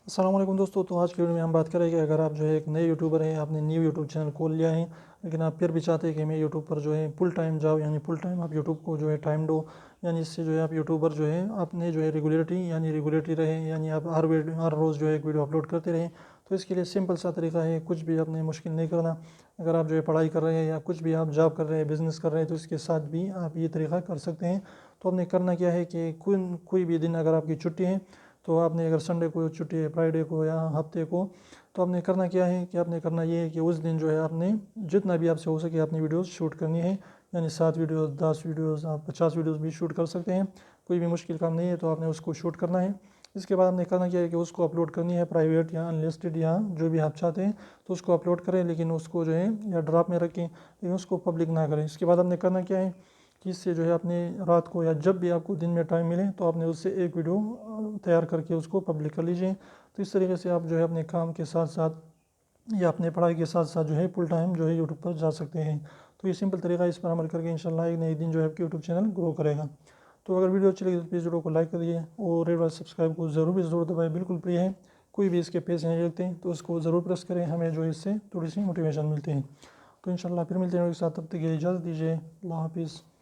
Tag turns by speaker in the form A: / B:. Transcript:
A: अस्सलाम वालेकुम दोस्तों। तो आज की वीडियो में हम बात करेंगे, अगर आप जो है एक नए यूट्यूबर हैं, आपने न्यू यूट्यूब चैनल खोल लिया है, लेकिन आप फिर भी चाहते हैं कि मैं यूट्यूब पर जो है फुल टाइम जाओ, यानी फुल टाइम आप यूट्यूब को जो है टाइम दो, यानी इससे जो है आप यूट्यूबर जो है आपने जो है रेगुलेटरी रहे, यानी आप हर रोज़ जो है एक वीडियो अपलोड करते रहें। तो इसके लिए सिंपल सा तरीका है, कुछ भी आपने मुश्किल नहीं करना। अगर आप जो है पढ़ाई कर रहे हैं या कुछ भी आप जॉब कर रहे हैं, बिज़नेस कर रहे हैं, तो इसके साथ भी आप ये तरीका कर सकते हैं। तो आपने करना क्या है कि कोई भी दिन अगर आपकी छुट्टी है, तो आपने अगर संडे को छुट्टी है, फ्राइडे को या हफ्ते को, तो आपने करना क्या है कि आपने करना ये है कि उस दिन जो है आपने जितना भी आपसे हो सके अपनी वीडियोस शूट करनी है। यानी 7 वीडियोस, 10 वीडियोस, आप 50 वीडियोस भी शूट कर सकते हैं। कोई भी मुश्किल काम नहीं है, तो आपने उसको शूट करना है। इसके बाद आपने करना क्या है कि उसको अपलोड करनी है, प्राइवेट या अनलिस्टेड या जो भी आप चाहते हैं, तो उसको अपलोड करें, लेकिन उसको जो है या ड्रॉप में रखें, लेकिन उसको पब्लिक ना करें। इसके बाद आपने करना क्या है कि इससे जो है अपने रात को या जब भी आपको दिन में टाइम मिले, तो आपने उससे एक वीडियो तैयार करके उसको पब्लिक कर लीजिए। तो इस तरीके से आप जो है अपने काम के साथ साथ या अपने पढ़ाई के साथ साथ जो है फुल टाइम जो है यूट्यूब पर जा सकते हैं। तो ये सिंपल तरीका है, इस पर अमल करके इंशाल्लाह एक नई दिन जो है आपके यूट्यूब चैनल ग्रो करेगा। तो अगर वीडियो अच्छी लगी तो प्लीज़ वीडियो को लाइक करिए और रेड वाला सब्सक्राइब को ज़रूर दबाएं, बिल्कुल फ्री है। कोई भी इसके पैसे नहीं लगते, तो उसको ज़रूर प्रेस करें, हमें जो है इससे थोड़ी सी मोटिवेशन मिलती है। तो इंशाल्लाह फिर मिलते हैं एक साथ, तब तक के लिए इजाज़त दीजिए। अल्लाह हाफिज़।